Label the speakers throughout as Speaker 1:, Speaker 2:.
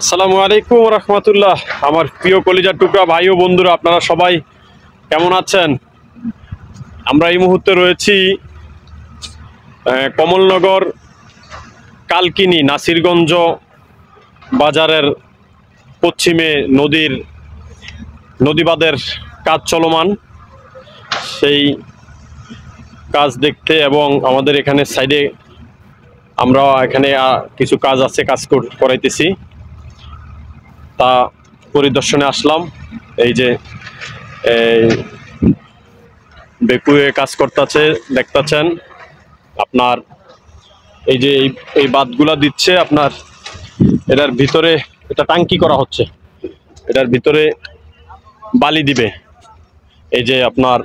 Speaker 1: আসসালামু আলাইকুম রহমতুল্লাহ। আমার প্রিয় কলিজার টুকরা ভাই ও বন্ধুরা, আপনারা সবাই কেমন আছেন? আমরা এই মুহূর্তে রয়েছি কমলনগর কালকিনি নাসিরগঞ্জ বাজারের পশ্চিমে নদীবাঁধের কাজ চলমান, সেই কাজ দেখতে এবং আমাদের এখানে সাইডে আমরা এখানে কিছু কাজ আছে, কাজ করাইতেছি, তা পরিদর্শনে আসলাম। এই যে বেকুয়ে কাজ করতেছে দেখতেছেন আপনার। এই যে এই বাঁধগুলা দিচ্ছে আপনার, এটার ভিতরে এটা টাঙ্কি করা হচ্ছে, এটার ভিতরে বালি দিবে। এই যে আপনার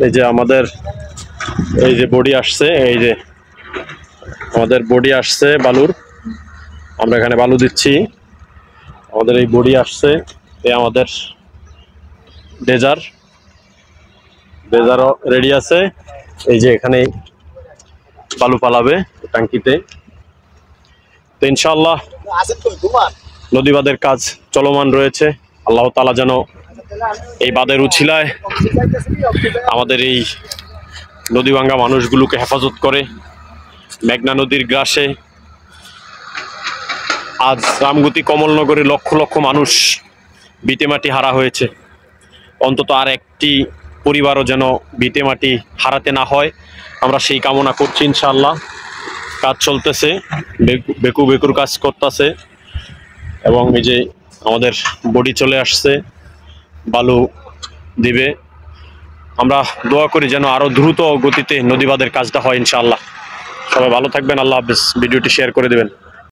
Speaker 1: এই যে আমাদের এই যে বডি আসছে, এই যে আমাদের বডি আসছে বালুর, আমরা এখানে বালু দিচ্ছি। আমাদের এই বডি আসছে, এই আমাদের ডেজারও রেডি আছে। এই যে এখানে বালু পালাবে টাঙ্কিতে। তো ইনশাআল্লাহ নদী বাঁধের কাজ চলমান রয়েছে। আল্লাহ তাআলা যেন এই বাঁধের উছিলায় আমাদের এই নদীভাঙ্গা মানুষগুলোকে হেফাজত করে। মেঘনা নদীর গ্রাসে আজ রামগতি কমলনগরে লক্ষ লক্ষ মানুষ ভিটেমাটি হারা হয়েছে। অন্তত আর একটি পরিবারও যেন ভিটেমাটি হারাতে না হয়, আমরা সেই কামনা করছি। ইনশাআল্লাহ কাজ চলতেছে, বেকুর কাজ করতেছে এবং এই যে আমাদের বডি চলে আসছে, বালু দিবে। আমরা দোয়া করি যেন আরো দ্রুত গতিতে নদীবাঁধের কাজটা হয় ইনশাআল্লাহ। সবাই ভালো থাকবেন, আল্লাহ হাফেজ। ভিডিওটি শেয়ার করে দেবেন।